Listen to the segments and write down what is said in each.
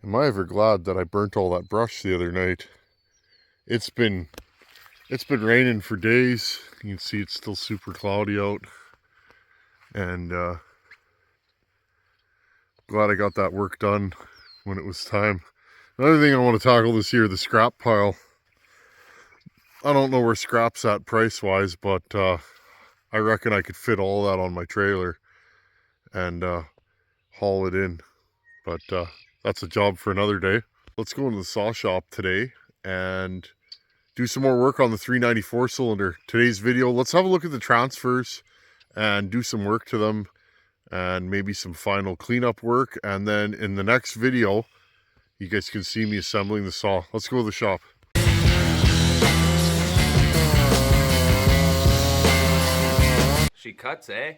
Am I ever glad that I burnt all that brush the other night? It's been raining for days. You can see it's still super cloudy out, and glad I got that work done when it was time. Another thing I want to tackle this year, the scrap pile. I don't know where scrap's at price-wise, but I reckon I could fit all that on my trailer and haul it in. But that's a job for another day. Let's go into the saw shop today and do some more work on the 394 cylinder. Today's video, let's have a look at the transfers and do some work to them and maybe some final cleanup work. And then in the next video, you guys can see me assembling the saw. Let's go to the shop. She cuts, eh?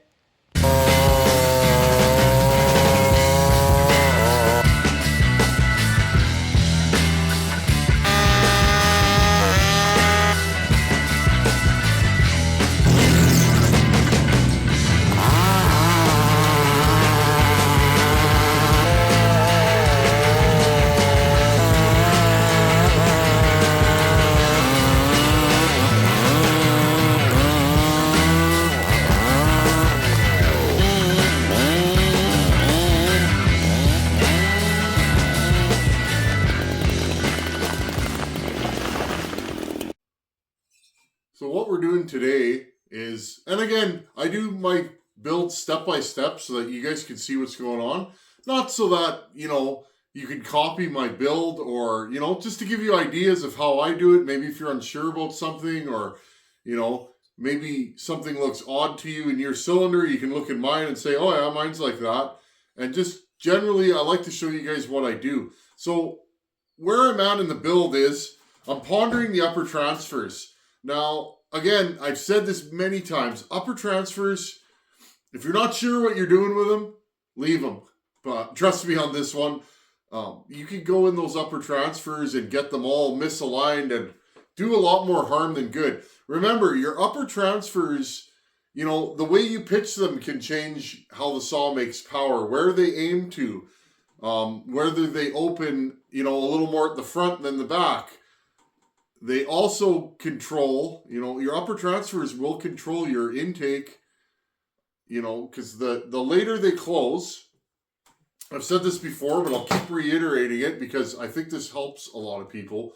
So what we're doing today is, and again, I do my build step by step so that you guys can see what's going on. Not so that, you can copy my build or, just to give you ideas of how I do it. Maybe if you're unsure about something or, maybe something looks odd to you in your cylinder, you can look at mine and say, oh yeah, mine's like that. And just generally, I like to show you guys what I do. So where I'm at in the build is, I'm pondering the upper transfers. Now, again, I've said this many times, upper transfers, if you're not sure what you're doing with them, leave them. But trust me on this one, you can go in those upper transfers and get them all misaligned and do a lot more harm than good. Remember, your upper transfers, the way you pitch them can change how the saw makes power, where they aim to, whether they open, a little more at the front than the back. They also control, your upper transfers will control your intake, because the later they close, I've said this before, but I'll keep reiterating it because I think this helps a lot of people.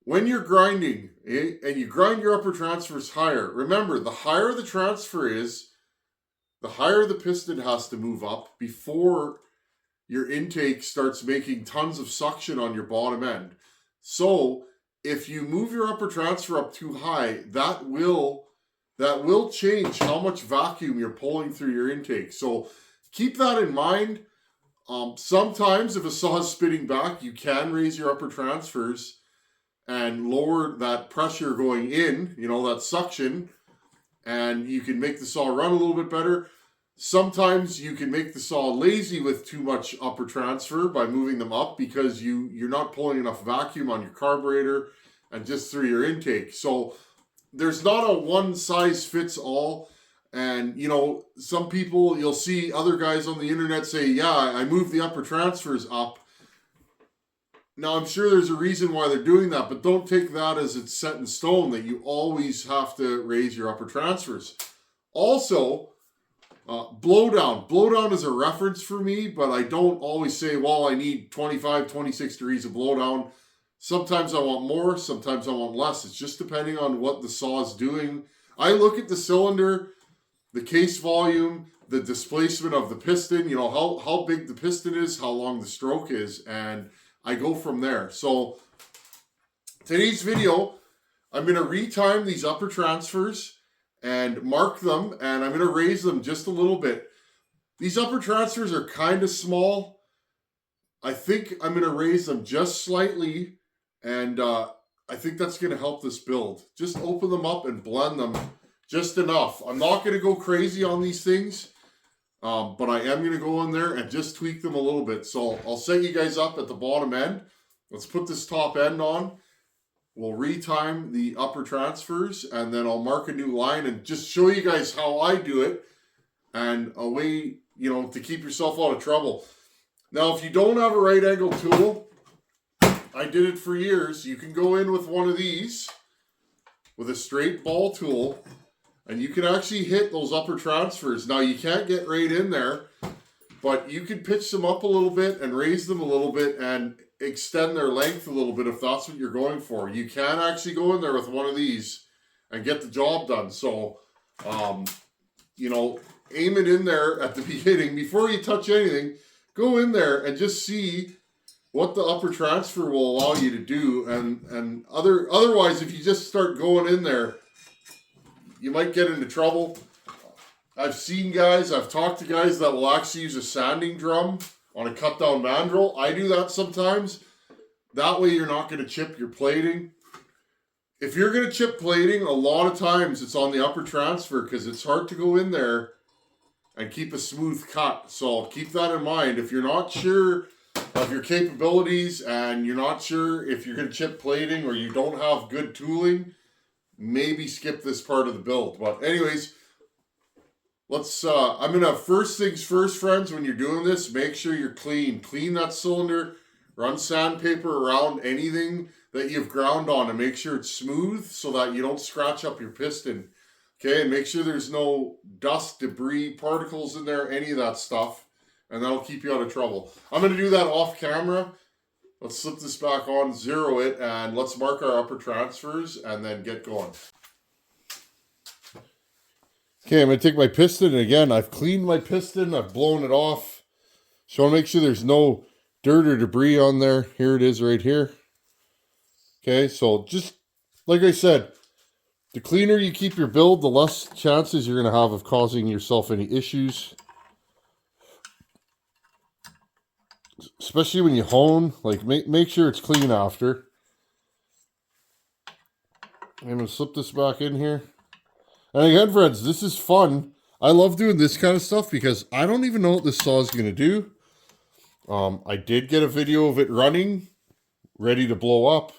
When you're grinding, and you grind your upper transfers higher, remember, the higher the transfer is, the higher the piston has to move up before your intake starts making tons of suction on your bottom end. So if you move your upper transfer up too high, that will change how much vacuum you're pulling through your intake. So keep that in mind. Sometimes if a saw is spitting back, you can raise your upper transfers and lower that pressure going in, that suction, and you can make the saw run a little bit better. Sometimes you can make the saw lazy with too much upper transfer by moving them up because you're not pulling enough vacuum on your carburetor and just through your intake. So there's not a one size fits all. And, some people, you'll see other guys on the internet say, yeah, I moved the upper transfers up. Now, I'm sure there's a reason why they're doing that, but don't take that as it's set in stone that you always have to raise your upper transfers. Also, blowdown. Blowdown is a reference for me, but I don't always say, well, I need 25, 26 degrees of blowdown. Sometimes I want more, sometimes I want less. It's just depending on what the saw is doing. I look at the cylinder, the case volume, the displacement of the piston, how big the piston is, how long the stroke is, and I go from there. So today's video, I'm going to retime these upper transfers and mark them, and I'm going to raise them just a little bit. These upper transfers are kind of small. I think I'm going to raise them just slightly, and I think that's going to help this build. Just open them up and blend them just enough. I'm not going to go crazy on these things, but I am going to go in there and just tweak them a little bit. So I'll set you guys up at the bottom end. Let's put this top end on. We'll retime the upper transfers, and then I'll mark a new line and just show you guys how I do it and a way, to keep yourself out of trouble. Now, if you don't have a right angle tool, I did it for years. You can go in with one of these, with a straight ball tool, and you can actually hit those upper transfers. Now, you can't get right in there, but you can pitch them up a little bit and raise them a little bit and extend their length a little bit if that's what you're going for. You can actually go in there with one of these and get the job done. So, you know, aim it in there at the beginning. Before you touch anything, go in there and just see what the upper transfer will allow you to do. And otherwise, if you just start going in there, you might get into trouble. I've seen guys, I've talked to guys that will actually use a sanding drum on a cut down mandrel. I do that sometimes. That way you're not going to chip your plating. If you're going to chip plating, a lot of times it's on the upper transfer because it's hard to go in there and keep a smooth cut. So keep that in mind. If you're not sure of your capabilities and you're not sure if you're going to chip plating or you don't have good tooling, maybe skip this part of the build. But anyways, let's, I'm going to, first things first, friends, when you're doing this, make sure you're clean. Clean that cylinder, run sandpaper around anything that you've ground on and make sure it's smooth so that you don't scratch up your piston. Okay, and make sure there's no dust, debris, particles in there, any of that stuff, and that'll keep you out of trouble. I'm going to do that off camera. Let's slip this back on, zero it, and let's mark our upper transfers and then get going. Okay, I'm going to take my piston, and again, I've cleaned my piston, I've blown it off. So I want to make sure there's no dirt or debris on there. Here it is right here. Okay, so just like I said, the cleaner you keep your build, the less chances you're going to have of causing yourself any issues. Especially when you hone, like make sure it's clean after. I'm going to slip this back in here. And again, friends, this is fun. I love doing this kind of stuff because I don't even know what this saw is going to do. I did get a video of it running, ready to blow up.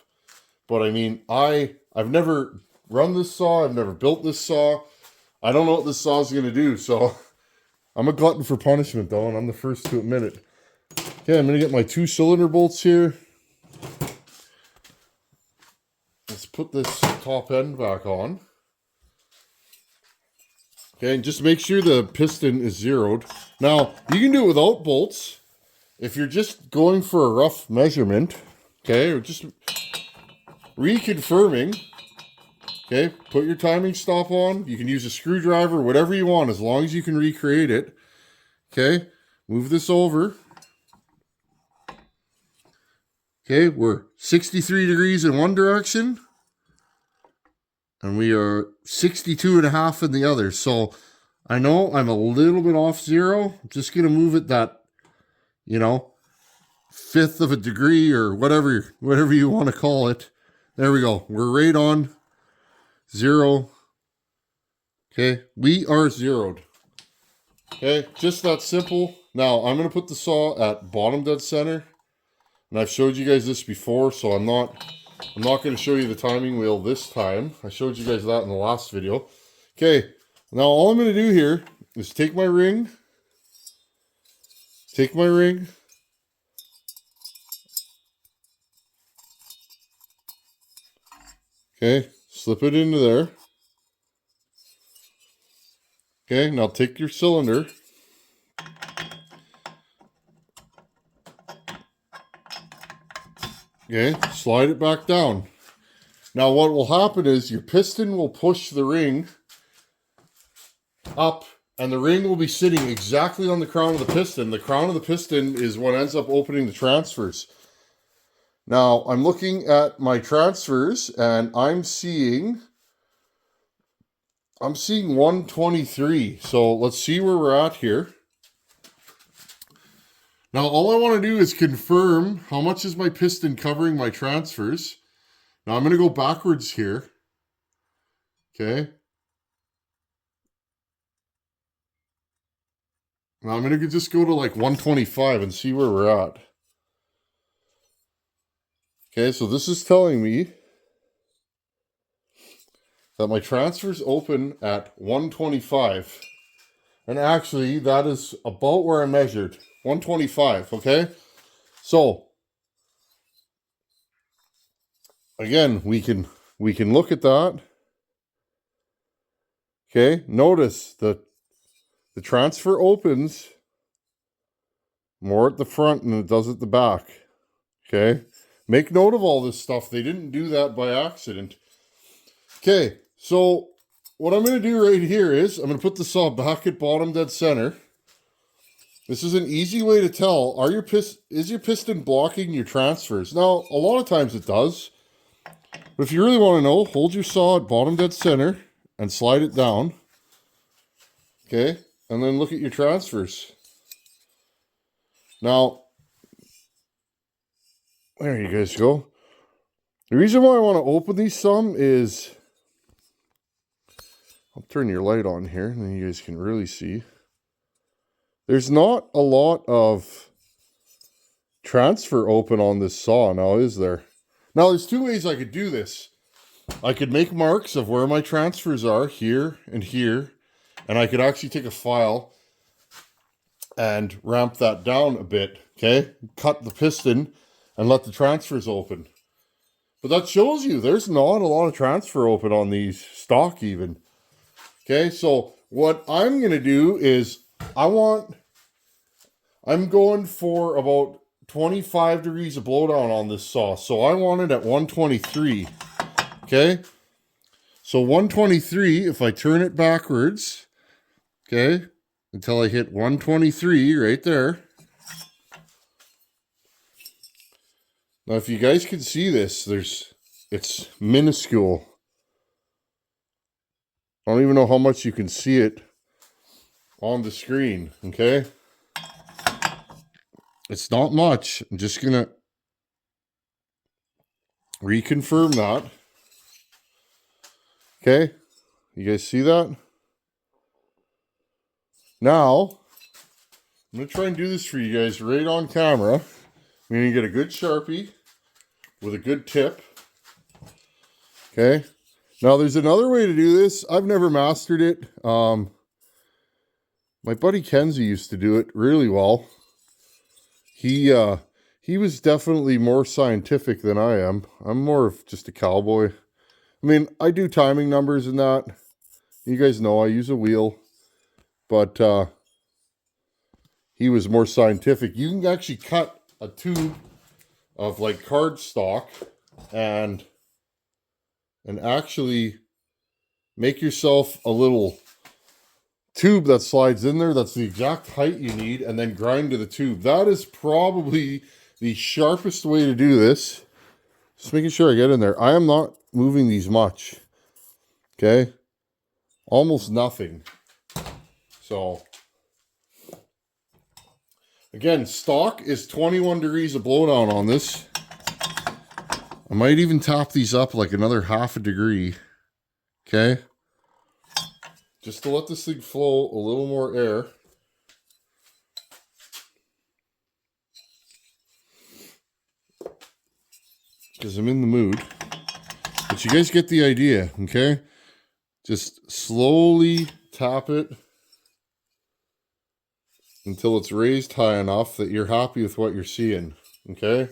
But I mean, I've never run this saw. I've never built this saw. I don't know what this saw is going to do. So I'm a glutton for punishment, though, and I'm the first to admit it. Okay, I'm going to get my 2 cylinder bolts here. Let's put this top end back on. Okay, and just make sure the piston is zeroed. Now, you can do it without bolts. If you're just going for a rough measurement, okay, or just reconfirming, okay, put your timing stop on. You can use a screwdriver, whatever you want, as long as you can recreate it. Okay, move this over. Okay, we're 63 degrees in one direction. And we are 62.5 in the other. So I know I'm a little bit off zero. I'm just going to move it that, you know, 1/5 of a degree or whatever you want to call it. There we go. We're right on zero. Okay, we are zeroed. Okay, just that simple. Now I'm going to put the saw at bottom dead center. And I've showed you guys this before, so I'm not going to show you the timing wheel this time. I showed you guys that in the last video. Okay, now all I'm going to do here is take my ring. Okay, slip it into there. Okay, now take your cylinder. Okay, slide it back down. Now what will happen is your piston will push the ring up and the ring will be sitting exactly on the crown of the piston. The crown of the piston is what ends up opening the transfers. Now I'm looking at my transfers and I'm seeing 123. So let's see where we're at here. Now, all I want to do is confirm how much is my piston covering my transfers. Now, I'm going to go backwards here. Okay. Now, I'm going to just go to like 125 and see where we're at. Okay, so this is telling me that my transfers open at 125. And actually, that is about where I measured. 125, okay? So, again, we can look at that. Okay, notice the transfer opens more at the front than it does at the back. Okay, make note of all this stuff. They didn't do that by accident. Okay, so what I'm going to do right here is I'm going to put the saw back at bottom dead center. This is an easy way to tell, is your piston blocking your transfers? Now, a lot of times it does. But if you really want to know, hold your saw at bottom dead center and slide it down. Okay, and then look at your transfers. Now, there you guys go. The reason why I want to open these some is, I'll turn your light on here and then you guys can really see. There's not a lot of transfer open on this saw now, is there? Now, there's two ways I could do this. I could make marks of where my transfers are, here and here, and I could actually take a file and ramp that down a bit, okay? Cut the piston and let the transfers open. But that shows you there's not a lot of transfer open on these stock even. Okay, so what I'm going to do is I'm going for about 25 degrees of blowdown on this saw. So I want it at 123. Okay, so 123, if I turn it backwards, okay, until I hit 123 right there. Now, if you guys can see this, it's minuscule. I don't even know how much you can see it on the screen, okay? It's not much. I'm just going to reconfirm that. Okay, you guys see that? Now, I'm going to try and do this for you guys right on camera. I'm going to get a good Sharpie with a good tip. Okay. Now, there's another way to do this. I've never mastered it. My buddy Kenzie used to do it really well. He was definitely more scientific than I am. I'm more of just a cowboy. I mean, I do timing numbers and that. You guys know I use a wheel. But he was more scientific. You can actually cut a tube of like cardstock and actually make yourself a little tube that slides in there. That's the exact height you need, and then grind to the tube. That is probably the sharpest way to do this. Just making sure I get in there. I am not moving these much. Okay? Almost nothing. So, again, stock is 21 degrees of blowdown on this. I might even top these up like another half a degree. Okay? Just to let this thing flow a little more air. Because I'm in the mood. But you guys get the idea, okay? Just slowly tap it until it's raised high enough that you're happy with what you're seeing, okay?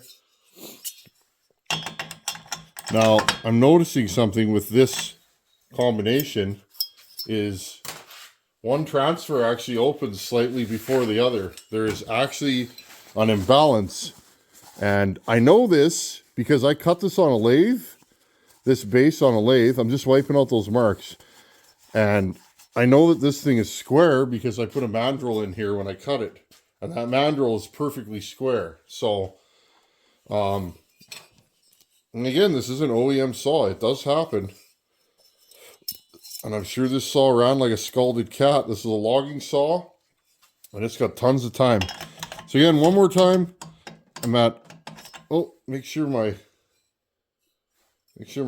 Now, I'm noticing something with this combination is one transfer actually opens slightly before the other. There is actually an imbalance. And I know this because I cut this on a lathe, this base on a lathe. I'm just wiping out those marks. And I know that this thing is square because I put a mandrel in here when I cut it. And that mandrel is perfectly square. So, and again, this is an OEM saw. It does happen. And I'm sure this saw ran like a scalded cat. This is a logging saw. And it's got tons of time. So again, one more time. I'm at, oh, make sure my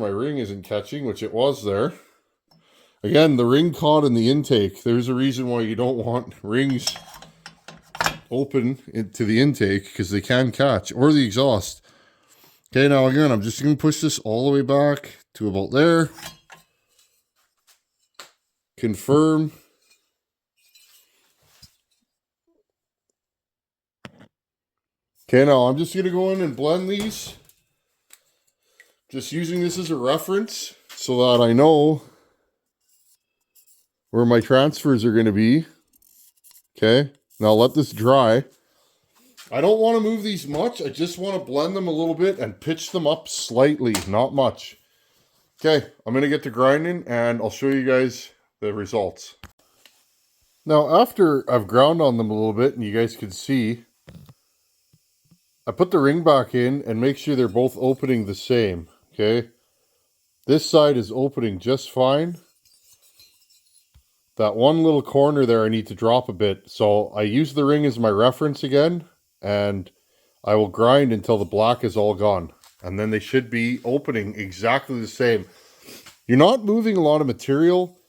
ring isn't catching, which it was there. Again, the ring caught in the intake. There's a reason why you don't want rings open into the intake, because they can catch, or the exhaust. Okay, now again, I'm just going to push this all the way back to about there. Confirm. Okay, now I'm just going to go in and blend these. Just using this as a reference so that I know where my transfers are going to be. Okay, now let this dry. I don't want to move these much. I just want to blend them a little bit and pitch them up slightly, not much. Okay, I'm going to get to grinding and I'll show you guys the results. Now, after I've ground on them a little bit and you guys can see, I put the ring back in and make sure they're both opening the same, okay? This side is opening just fine. That one little corner there I need to drop a bit. So I use the ring as my reference again, and I will grind until the black is all gone. And then they should be opening exactly the same. You're not moving a lot of material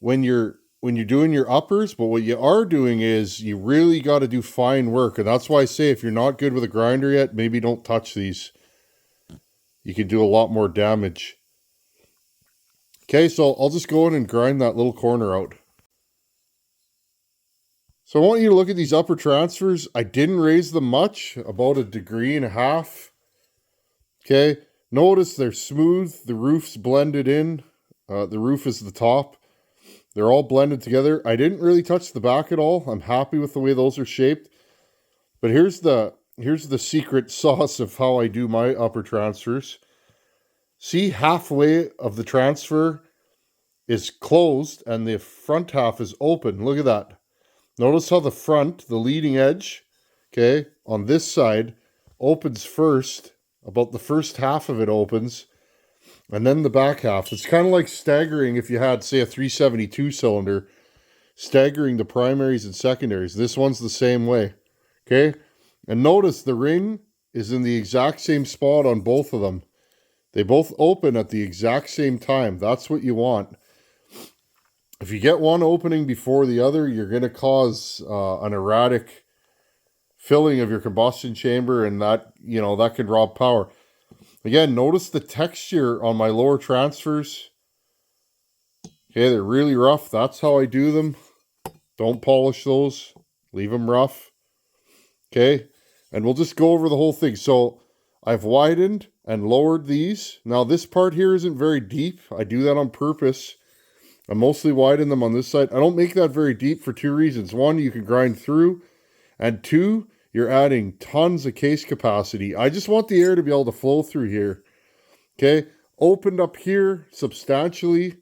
when you're doing your uppers, but what you are doing is you really got to do fine work. And that's why I say if you're not good with a grinder yet, maybe don't touch these. You can do a lot more damage. Okay, so I'll just go in and grind that little corner out. So I want you to look at these upper transfers. I didn't raise them much, about 1.5 degrees. Okay, notice they're smooth. The roof's blended in. The roof is the top. They're all blended together. I didn't really touch the back at all. I'm happy with the way those are shaped. But here's the secret sauce of how I do my upper transfers. See, halfway of the transfer is closed and the front half is open. Look at that. Notice how the front, the leading edge, okay, on this side opens first. About the first half of it opens. And then the back half. It's kind of like staggering if you had, say, a 372 cylinder. Staggering the primaries and secondaries. This one's the same way. Okay? And notice the ring is in the exact same spot on both of them. They both open at the exact same time. That's what you want. If you get one opening before the other, you're going to cause an erratic filling of your combustion chamber, and that, you know, that can rob power. Again, notice the texture on my lower transfers. Okay, they're really rough. That's how I do them. Don't polish those. Leave them rough. Okay, and we'll just go over the whole thing. So I've widened and lowered these. Now this part here isn't very deep. I do that on purpose. I mostly widen them on this side. I don't make that very deep for 2 reasons. 1, you can grind through. And 2, you're adding tons of case capacity. I just want the air to be able to flow through here. Okay, opened up here substantially.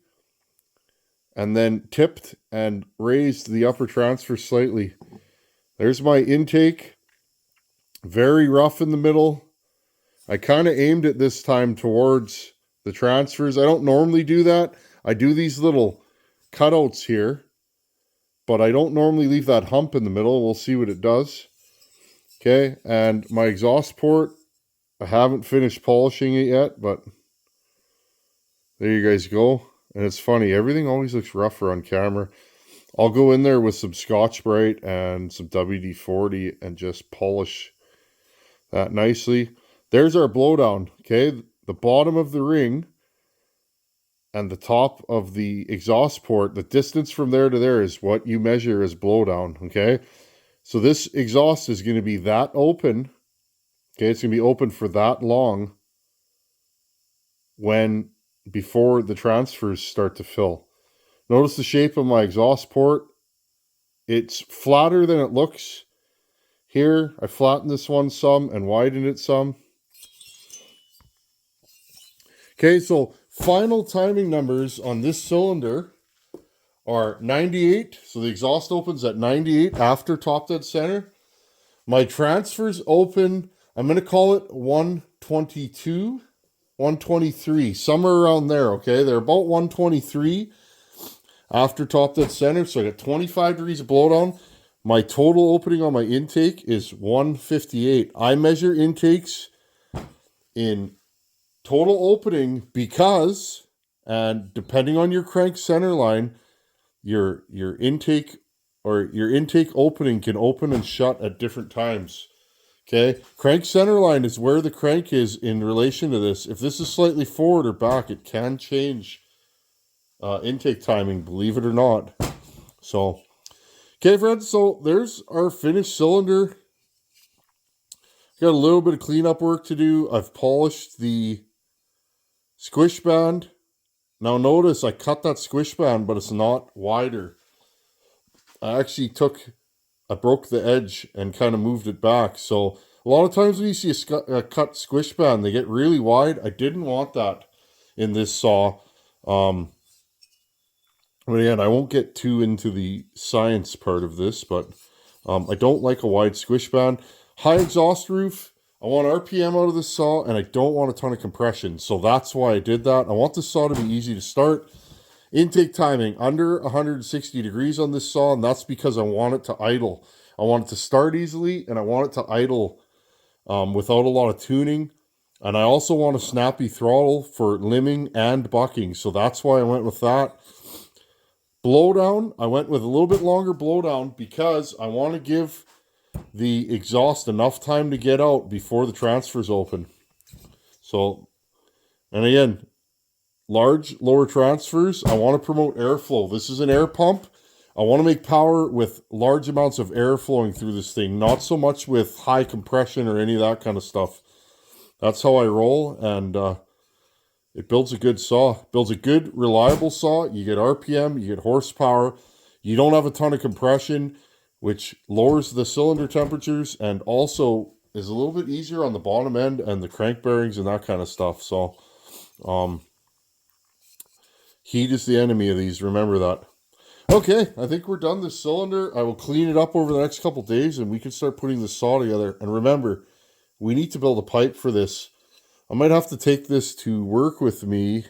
And then tipped and raised the upper transfer slightly. There's my intake. Very rough in the middle. I kind of aimed it this time towards the transfers. I don't normally do that. I do these little cutouts here. But I don't normally leave that hump in the middle. We'll see what it does. Okay, and my exhaust port, I haven't finished polishing it yet, but there you guys go. And it's funny, everything always looks rougher on camera. I'll go in there with some Scotch-Brite and some WD-40 and just polish that nicely. There's our blowdown, okay? The bottom of the ring and the top of the exhaust port, the distance from there to there is what you measure as blowdown, okay? So this exhaust is going to be that open, okay? It's going to be open for that long before the transfers start to fill. Notice the shape of my exhaust port. It's flatter than it looks. Here, I flattened this one some and widened it some. Okay, so final timing numbers on this cylinder are 98. So the exhaust opens at 98 after top dead center. My transfers open, I'm going to call it 122, 123, somewhere around there, okay? They're about 123 after top dead center. So I got 25 degrees of blowdown. My total opening on my intake is 158. I measure intakes in total opening because, and depending on your crank center line, your intake opening can open and shut at different times. Okay, crank center line is where the crank is in relation to this. If this is slightly forward or back, it can change intake timing, believe it or not. So, okay, friends, so there's our finished cylinder. got a little bit of cleanup work to do. I've polished the squish band. Now notice I cut that squish band, but it's not wider. I broke the edge and kind of moved it back. So a lot of times when you see a cut squish band, they get really wide. I didn't want that in this saw. But again, I won't get too into the science part of this, but I don't like a wide squish band. High exhaust roof. I want RPM out of this saw, and I don't want a ton of compression. So that's why I did that. I want this saw to be easy to start. Intake timing, under 160 degrees on this saw, and that's because I want it to idle. I want it to start easily, and I want it to idle without a lot of tuning. And I also want a snappy throttle for limbing and bucking, so that's why I went with that. Blowdown, I went with a little bit longer blowdown because I want to give the exhaust enough time to get out before the transfers open. So, and again, large lower transfers, I want to promote airflow. This is an air pump. I want to make power with large amounts of air flowing through this thing, not so much with high compression or any of that kind of stuff. That's how I roll, and it builds a good saw. Builds a good, reliable saw. You get RPM, you get horsepower. You don't have a ton of compression, which lowers the cylinder temperatures and also is a little bit easier on the bottom end and the crank bearings and that kind of stuff. So, heat is the enemy of these. Remember that. Okay, I think we're done this cylinder. I will clean it up over the next couple days and we can start putting the saw together. And remember, we need to build a pipe for this. I might have to take this to work with me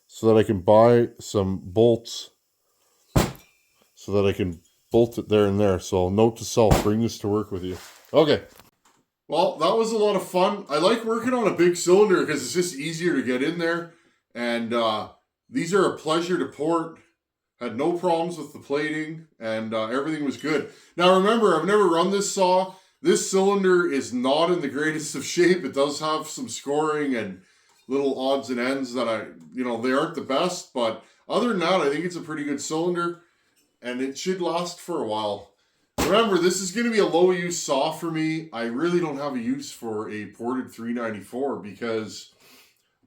so that I can buy some bolts so that I can bolt it there and there. So note to self, bring this to work with you. Okay. Well, that was a lot of fun. I like working on a big cylinder because it's just easier to get in there. And these are a pleasure to port. Had no problems with the plating and everything was good. Now remember, I've never run this saw. This cylinder is not in the greatest of shape. It does have some scoring and little odds and ends that they aren't the best. But other than that, I think it's a pretty good cylinder and it should last for a while. Remember, this is going to be a low use saw for me. I really don't have a use for a ported 394 because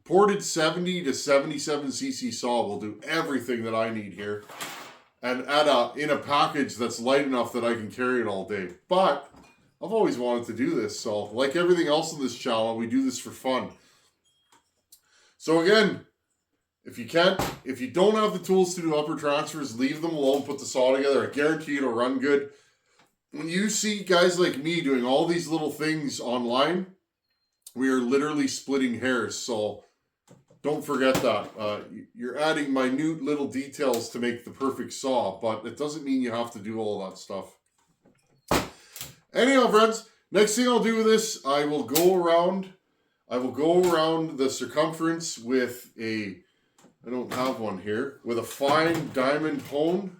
ported 70 to 77 cc saw will do everything that I need here. And in a package that's light enough that I can carry it all day. But I've always wanted to do this, so like everything else on this channel, we do this for fun. So again, if you don't have the tools to do upper transfers, leave them alone, put the saw together. I guarantee it'll run good. When you see guys like me doing all these little things online, we are literally splitting hairs, so don't forget that. You're adding minute little details to make the perfect saw, but it doesn't mean you have to do all that stuff. Anyhow, friends, next thing I'll do with this, I will go around the circumference with I don't have one here, with a fine diamond hone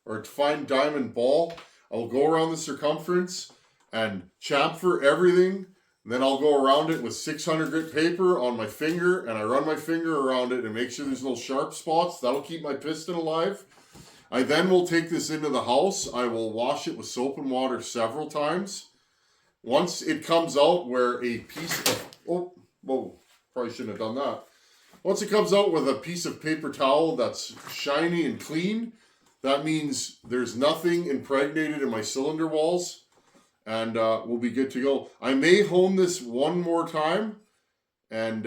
or a fine diamond ball. I will go around the circumference and chamfer everything. And then I'll go around it with 600 grit paper on my finger, and I run my finger around it and make sure there's no sharp spots. That'll keep my piston alive. I then will take this into the house. I will wash it with soap and water several times. Once it comes out where a piece of, probably shouldn't have done that. Once it comes out with a piece of paper towel that's shiny and clean, that means there's nothing impregnated in my cylinder walls, and we'll be good to go. I may hone this one more time, and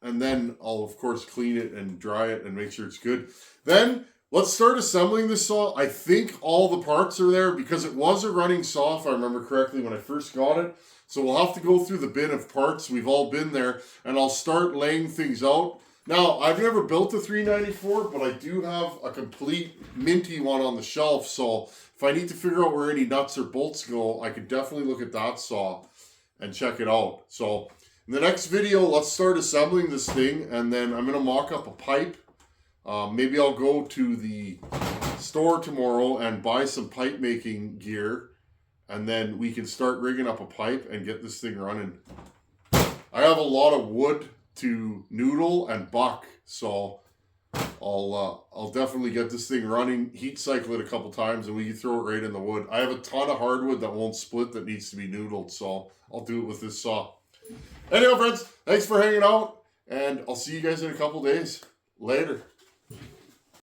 then I'll of course clean it and dry it and make sure it's good. Then let's start assembling this saw. I think all the parts are there because it was a running saw, if I remember correctly, when I first got it. So we'll have to go through the bin of parts. We've all been there, and I'll start laying things out. Now, I've never built a 394, but I do have a complete minty one on the shelf. So if I need to figure out where any nuts or bolts go, I could definitely look at that saw and check it out. So in the next video, let's start assembling this thing, and then I'm going to mock up a pipe. Maybe I'll go to the store tomorrow and buy some pipe making gear, and then we can start rigging up a pipe and get this thing running. I have a lot of wood to noodle and buck, so I'll definitely get this thing running, heat cycle it a couple times, and we can throw it right in the wood. I have a ton of hardwood that won't split that needs to be noodled, so I'll do it with this saw. Anyhow, friends, thanks for hanging out, and I'll see you guys in a couple days. Later.